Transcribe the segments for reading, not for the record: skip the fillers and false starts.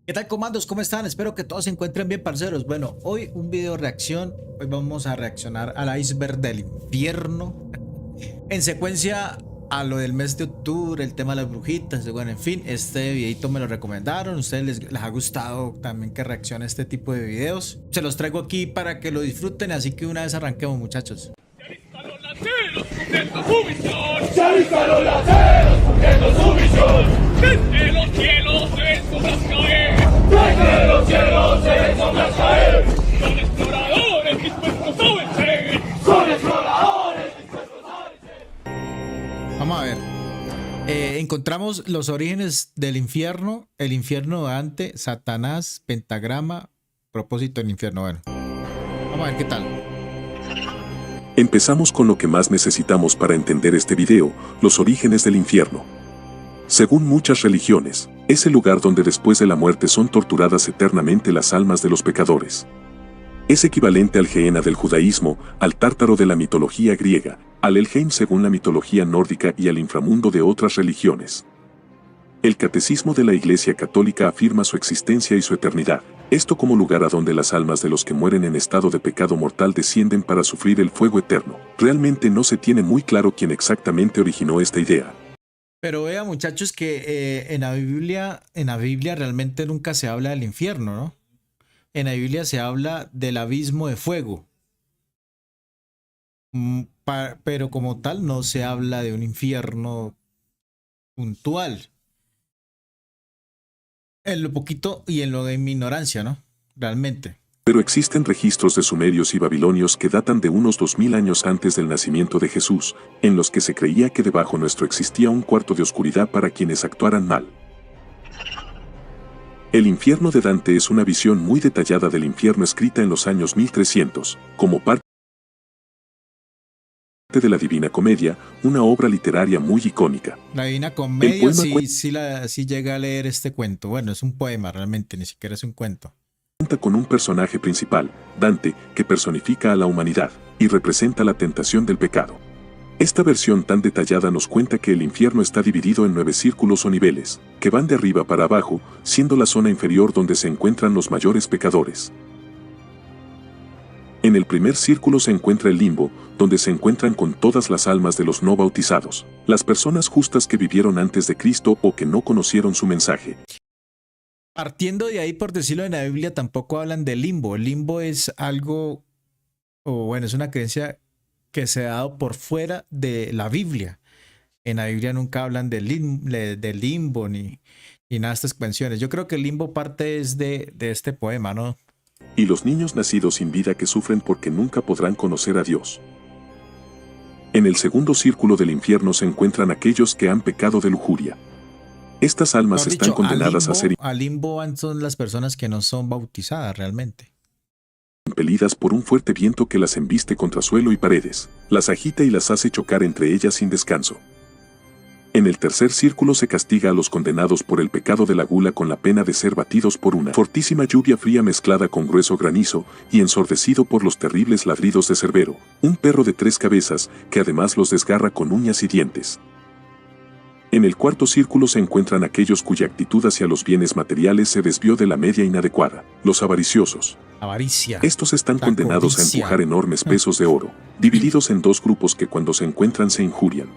¿Qué tal, comandos? ¿Cómo están? Espero que todos se encuentren bien, parceros. Bueno, hoy un video reacción. Hoy vamos a reaccionar al iceberg del infierno. En secuencia a lo del mes de octubre, el tema de las brujitas. Bueno, en fin, este videito me lo recomendaron. ¿A ustedes les ha gustado también que reaccione a este tipo de videos? Se los traigo aquí para que lo disfruten. Así que una vez arranquemos, muchachos. ¡Ya listan los lanceros cumpliendo su misión! ¡Desde los cielos se ven sombras caer! ¡Desde los cielos se ven sombras caer! ¡Son exploradores dispuestos a vencer! ¡Son exploradores dispuestos a vencer! Vamos a ver. Encontramos los orígenes del infierno, el infierno de Dante, Satanás, pentagrama, propósito del infierno. Bueno, vamos a ver qué tal. Empezamos con lo que más necesitamos para entender este video, los orígenes del infierno. Según muchas religiones, es el lugar donde después de la muerte son torturadas eternamente las almas de los pecadores. Es equivalente al Gehenna del judaísmo, al Tártaro de la mitología griega, al Helheim según la mitología nórdica y al inframundo de otras religiones. El Catecismo de la Iglesia Católica afirma su existencia y su eternidad, esto como lugar a donde las almas de los que mueren en estado de pecado mortal descienden para sufrir el fuego eterno. Realmente no se tiene muy claro quién exactamente originó esta idea. Pero vea, muchachos, que en la Biblia realmente nunca se habla del infierno, ¿no? En la Biblia se habla del abismo de fuego. Pero como tal no se habla de un infierno puntual. En lo poquito y en lo de mi ignorancia, ¿no? Realmente. Pero existen registros de sumerios y babilonios que datan de unos 2000 años antes del nacimiento de Jesús, en los que se creía que debajo nuestro existía un cuarto de oscuridad para quienes actuaran mal. El infierno de Dante es una visión muy detallada del infierno escrita en los años 1300, como parte de la Divina Comedia, una obra literaria muy icónica. La Divina Comedia poema sí llega a leer este cuento. Bueno, es un poema realmente, ni siquiera es un cuento. Cuenta con un personaje principal, Dante, que personifica a la humanidad y representa la tentación del pecado. Esta versión tan detallada nos cuenta que el infierno está dividido en 9 círculos o niveles, que van de arriba para abajo, siendo la zona inferior donde se encuentran los mayores pecadores. En el primer círculo se encuentra el limbo, donde se encuentran con todas las almas de los no bautizados, las personas justas que vivieron antes de Cristo o que no conocieron su mensaje. Partiendo de ahí, por decirlo en la Biblia, tampoco hablan de limbo. El limbo es algo, o bueno, es una creencia que se ha dado por fuera de la Biblia. En la Biblia nunca hablan del limbo ni nada de estas cuestiones. Yo creo que el limbo parte es de este poema, ¿no? Y los niños nacidos sin vida que sufren porque nunca podrán conocer a Dios. En el segundo círculo del infierno se encuentran aquellos que han pecado de lujuria. Estas almas están condenadas a ser al limbo son las personas que no son bautizadas realmente. impelidas por un fuerte viento que las embiste contra suelo y paredes, las agita y las hace chocar entre ellas sin descanso. En el tercer círculo se castiga a los condenados por el pecado de la gula con la pena de ser batidos por una fortísima lluvia fría mezclada con grueso granizo y ensordecido por los terribles ladridos de Cerbero, un perro de 3 cabezas que además los desgarra con uñas y dientes. En el cuarto círculo se encuentran aquellos cuya actitud hacia los bienes materiales se desvió de la media inadecuada, los avariciosos. Avaricia. Estos están condenados a empujar enormes pesos de oro, divididos en 2 grupos que cuando se encuentran se injurian.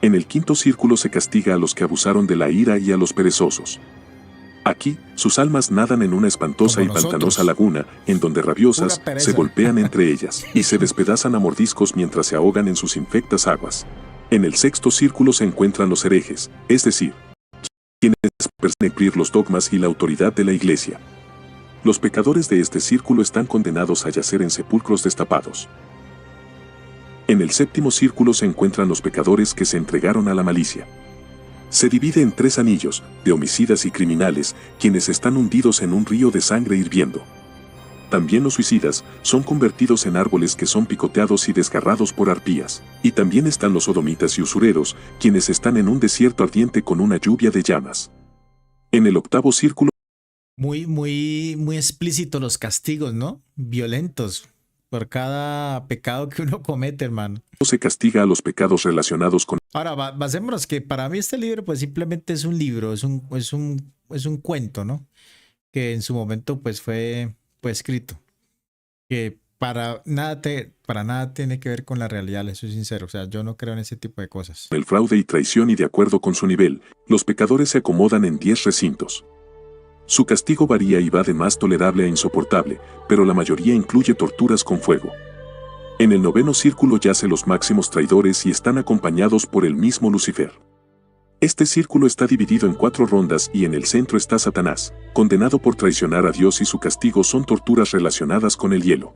En el quinto círculo se castiga a los que abusaron de la ira y a los perezosos. Aquí, sus almas nadan en una espantosa y pantanosa laguna, en donde rabiosas se golpean entre ellas y se despedazan a mordiscos mientras se ahogan en sus infectas aguas. En el sexto círculo se encuentran los herejes, es decir, quienes pretenden cumplir los dogmas y la autoridad de la Iglesia. Los pecadores de este círculo están condenados a yacer en sepulcros destapados. En el séptimo círculo se encuentran los pecadores que se entregaron a la malicia. Se divide en 3 anillos, de homicidas y criminales, quienes están hundidos en un río de sangre hirviendo. También los suicidas son convertidos en árboles que son picoteados y desgarrados por arpías. Y también están los sodomitas y usureros, quienes están en un desierto ardiente con una lluvia de llamas. En el octavo círculo muy explícito los castigos, ¿no? Violentos. por cada pecado que uno comete, hermano. Se castiga a los pecados relacionados con Ahora, basémonos que para mí este libro pues simplemente es un libro, es un cuento, ¿no? Que en su momento pues fue escrito. Que para nada tiene que ver con la realidad, les soy sincero. O sea, yo no creo en ese tipo de cosas. el fraude y traición y de acuerdo con su nivel, los pecadores se acomodan en 10 recintos. Su castigo varía y va de más tolerable a insoportable, pero la mayoría incluye torturas con fuego. En el 9º círculo yacen los máximos traidores y están acompañados por el mismo Lucifer. Este círculo está dividido en 4 rondas y en el centro está Satanás, condenado por traicionar a Dios y su castigo son torturas relacionadas con el hielo.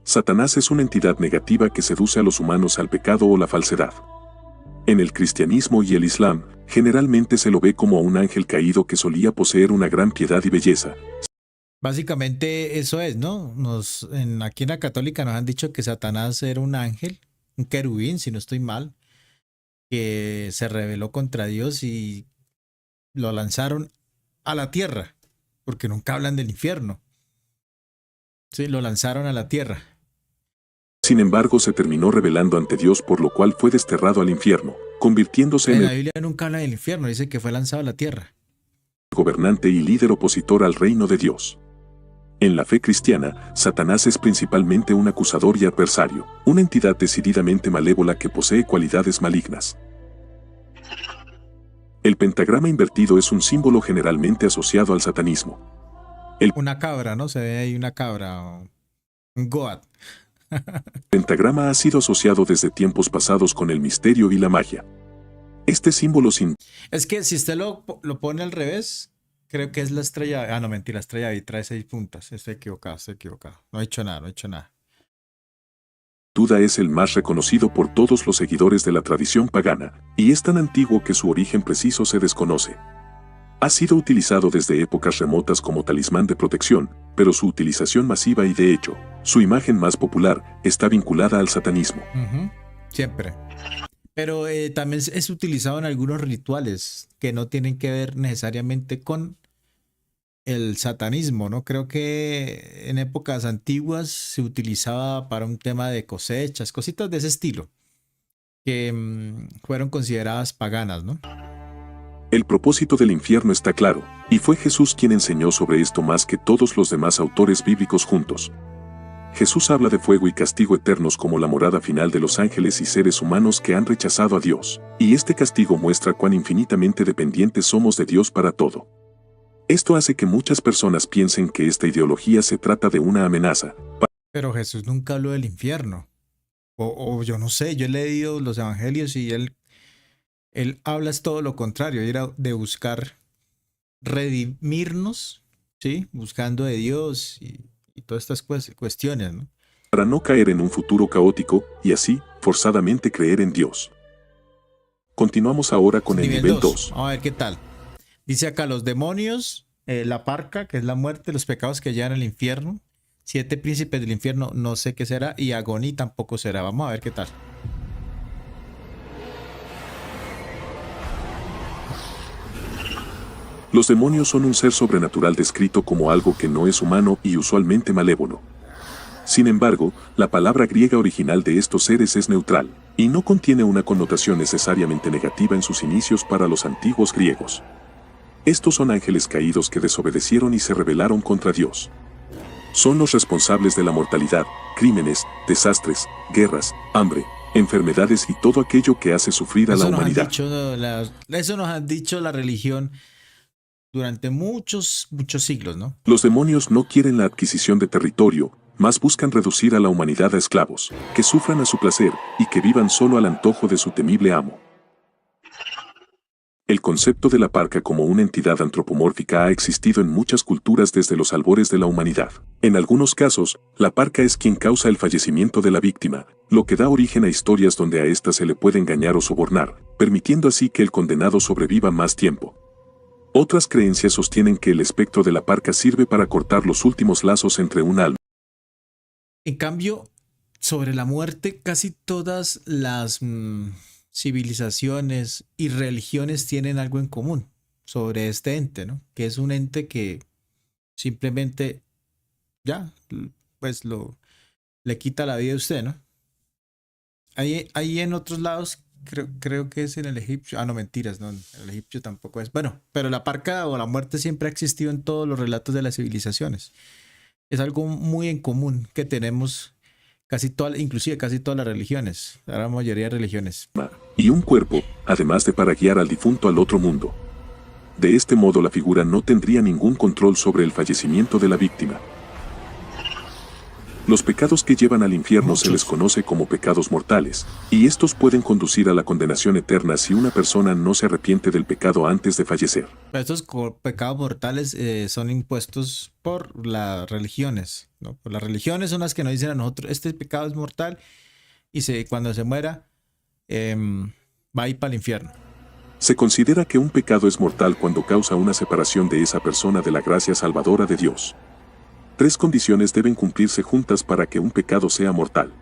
Satanás es una entidad negativa que seduce a los humanos al pecado o la falsedad. En el cristianismo y el islam, generalmente se lo ve como un ángel caído que solía poseer una gran piedad y belleza. Básicamente eso es, ¿no? Aquí en la católica nos han dicho que Satanás era un ángel, un querubín, si no estoy mal, que se rebeló contra Dios y lo lanzaron a la tierra, porque nunca hablan del infierno. Sí, lo lanzaron a la tierra. Sin embargo, se terminó rebelando ante Dios, por lo cual fue desterrado al infierno, convirtiéndose En en la el Biblia nunca habla del infierno, dice que fue lanzado a la tierra. gobernante y líder opositor al reino de Dios. En la fe cristiana, Satanás es principalmente un acusador y adversario, una entidad decididamente malévola que posee cualidades malignas. El pentagrama invertido es un símbolo generalmente asociado al satanismo. Una cabra, ¿no? Se ve ahí una cabra, o un goat. El pentagrama ha sido asociado desde tiempos pasados con el misterio y la magia. Este símbolo sin Es que si usted lo pone al revés, creo que es la estrella. Ah, no, mentira, la estrella y trae 6 puntas. Estoy equivocado, estoy equivocado. No he hecho nada, no he hecho nada. duda es el más reconocido por todos los seguidores de la tradición pagana, y es tan antiguo que su origen preciso se desconoce. Ha sido utilizado desde épocas remotas como talismán de protección, pero su utilización masiva y de hecho, su imagen más popular, está vinculada al satanismo. Siempre. Pero también es utilizado en algunos rituales que no tienen que ver necesariamente con el satanismo, ¿no? Creo que en épocas antiguas se utilizaba para un tema de cosechas, cositas de ese estilo, que fueron consideradas paganas, ¿no? El propósito del infierno está claro, y fue Jesús quien enseñó sobre esto más que todos los demás autores bíblicos juntos. Jesús habla de fuego y castigo eternos como la morada final de los ángeles y seres humanos que han rechazado a Dios, y este castigo muestra cuán infinitamente dependientes somos de Dios para todo. Esto hace que muchas personas piensen que esta ideología se trata de una amenaza. Pero Jesús nunca habló del infierno. O yo no sé, yo he leído los evangelios y él habla es todo lo contrario, era de buscar redimirnos, ¿sí? Buscando de Dios y todas estas cuestiones, ¿no? Para no caer en un futuro caótico, y así, forzadamente creer en Dios. Continuamos ahora con el nivel 2. Vamos a ver qué tal. Dice acá los demonios, la parca, que es la muerte, los pecados que llevan al infierno, 7 príncipes del infierno, no sé qué será, y Agoní tampoco será. Vamos a ver qué tal. Los demonios son un ser sobrenatural descrito como algo que no es humano y usualmente malévolo. Sin embargo, la palabra griega original de estos seres es neutral, y no contiene una connotación necesariamente negativa en sus inicios para los antiguos griegos. Estos son ángeles caídos que desobedecieron y se rebelaron contra Dios. Son los responsables de la mortalidad, crímenes, desastres, guerras, hambre, enfermedades y todo aquello que hace sufrir a la humanidad. Eso nos han dicho la religión durante muchos siglos, ¿no? Los demonios no quieren la adquisición de territorio, más buscan reducir a la humanidad a esclavos, que sufran a su placer y que vivan solo al antojo de su temible amo. El concepto de la parca como una entidad antropomórfica ha existido en muchas culturas desde los albores de la humanidad. En algunos casos, la parca es quien causa el fallecimiento de la víctima, lo que da origen a historias donde a ésta se le puede engañar o sobornar, permitiendo así que el condenado sobreviva más tiempo. Otras creencias sostienen que el espectro de la parca sirve para cortar los últimos lazos entre un alma. En cambio, sobre la muerte, casi todas las civilizaciones y religiones tienen algo en común sobre este ente, ¿no? Que es un ente que simplemente ya pues le quita la vida a usted, ¿no? Ahí en otros lados, creo que es en el egipcio. Ah, no, mentiras, no, en el egipcio tampoco es. Bueno, pero la parca o la muerte siempre ha existido en todos los relatos de las civilizaciones. Es algo muy en común que tenemos inclusive casi todas las religiones, la gran mayoría de religiones. Y un cuerpo, además de para guiar al difunto al otro mundo. De este modo la figura no tendría ningún control sobre el fallecimiento de la víctima. Los pecados que llevan al infierno se les conoce como pecados mortales, y estos pueden conducir a la condenación eterna si una persona no se arrepiente del pecado antes de fallecer. Estos pecados mortales son impuestos por las religiones, ¿no? Por las religiones son las que nos dicen a nosotros, este pecado es mortal, y cuando se muera, va a ir para el infierno. Se considera que un pecado es mortal cuando causa una separación de esa persona de la gracia salvadora de Dios. 3 condiciones deben cumplirse juntas para que un pecado sea mortal.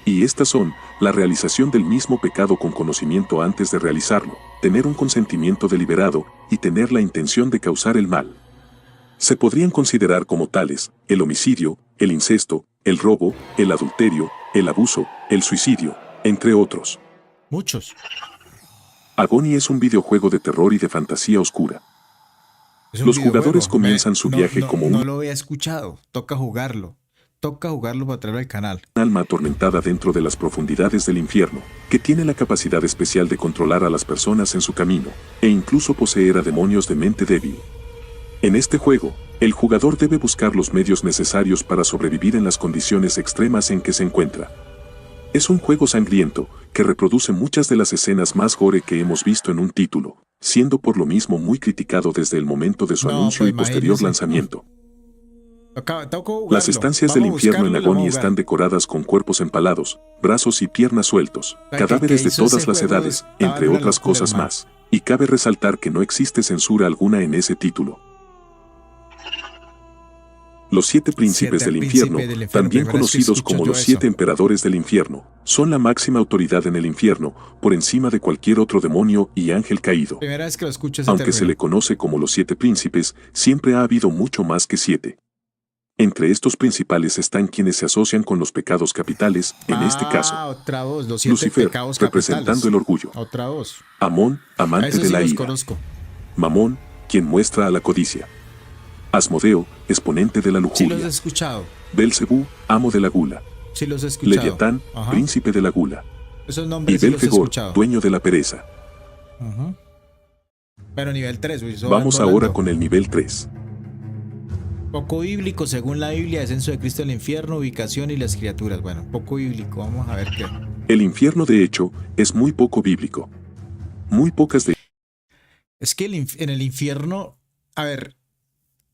Y estas son, la realización del mismo pecado con conocimiento antes de realizarlo, tener un consentimiento deliberado, y tener la intención de causar el mal. Se podrían considerar como tales, el homicidio, el incesto, el robo, el adulterio, el abuso, el suicidio, entre otros. Muchos. Agony es un videojuego de terror y de fantasía oscura. Los jugadores comienzan su viaje como No lo había escuchado, toca jugarlo para traerlo al canal. Un alma atormentada dentro de las profundidades del infierno, que tiene la capacidad especial de controlar a las personas en su camino, e incluso poseer a demonios de mente débil. En este juego, el jugador debe buscar los medios necesarios para sobrevivir en las condiciones extremas en que se encuentra. Es un juego sangriento, que reproduce muchas de las escenas más gore que hemos visto en un título, siendo por lo mismo muy criticado desde el momento de su anuncio y posterior lanzamiento. Las estancias del infierno en Agony están decoradas con cuerpos empalados, brazos y piernas sueltos, cadáveres de todas las edades, entre otras cosas más. Y cabe resaltar que no existe censura alguna en ese título. Los 7 príncipes del infierno, también conocidos como los 7 emperadores del infierno, son la máxima autoridad en el infierno, por encima de cualquier otro demonio y ángel caído. Primera vez que lo escucho ese Aunque se le conoce como los 7 príncipes, siempre ha habido mucho más que 7. Entre estos principales están quienes se asocian con los pecados capitales, en este caso. Otra voz, los 7 Lucifer, pecados representando capitales. El orgullo. Otra voz. Amón, amante de la ira. Conozco. Mamón, quien muestra a la codicia. Asmodeo, exponente de la lujuria. Sí los he escuchado. Belcebú, amo de la gula. Sí los he escuchado. Leviatán, príncipe de la gula. Esos nombres y Belfegor, dueño de la pereza. Pero nivel 3. Vamos ahora con el nivel 3. Poco bíblico, según la Biblia, descenso de Cristo al infierno, ubicación y las criaturas. Bueno, poco bíblico, vamos a ver qué. El infierno, de hecho, es muy poco bíblico. Muy pocas de... Es que en el infierno, a ver,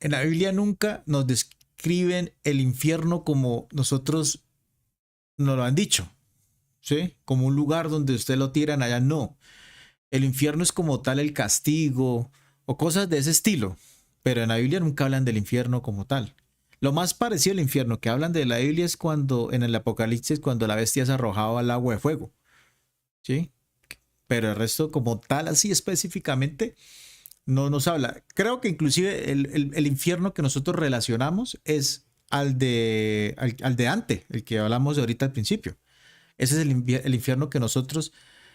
en la Biblia nunca nos describen el infierno como nosotros nos lo han dicho, ¿sí? Como un lugar donde usted lo tiran, allá no. El infierno es como tal el castigo o cosas de ese estilo, pero en la Biblia nunca hablan del infierno como tal. Lo más parecido al infierno que hablan de la Biblia es cuando en el Apocalipsis, cuando la bestia es arrojada al agua de fuego, ¿sí? Pero el resto como tal, así específicamente, no nos habla. Creo que inclusive el infierno que nosotros relacionamos es al de Dante, el que hablamos de ahorita al principio. Ese es el infierno que nosotros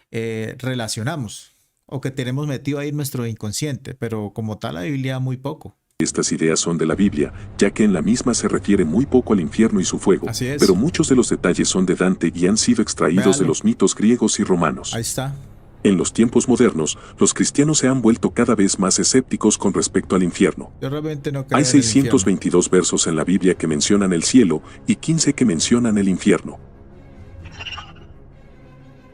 relacionamos o que tenemos metido ahí en nuestro inconsciente, pero como tal la Biblia muy poco. Estas ideas son de la Biblia, ya que en la misma se refiere muy poco al infierno y su fuego, Así es. Pero muchos de los detalles son de Dante y han sido extraídos de los mitos griegos y romanos. Ahí está. En los tiempos modernos, los cristianos se han vuelto cada vez más escépticos con respecto al infierno. Yo realmente no creo. Hay 622 versos en la Biblia que mencionan el cielo y 15 que mencionan el infierno.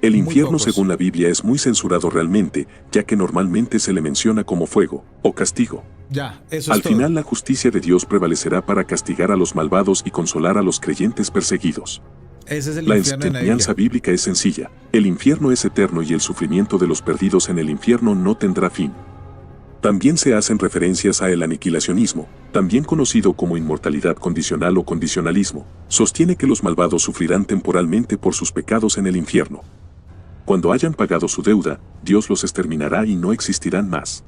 El infierno, según la Biblia, es muy censurado realmente, ya que normalmente se le menciona como fuego o castigo. Ya, eso es Al todo. final, la justicia de Dios prevalecerá para castigar a los malvados y consolar a los creyentes perseguidos. Ese es el La infierno en la enseñanza Biblia. bíblica es sencilla. El infierno es eterno y el sufrimiento de los perdidos en el infierno no tendrá fin. También se hacen referencias a el aniquilacionismo, también conocido como inmortalidad condicional o condicionalismo. Sostiene que los malvados sufrirán temporalmente por sus pecados en el infierno. Cuando hayan pagado su deuda, Dios los exterminará y no existirán más.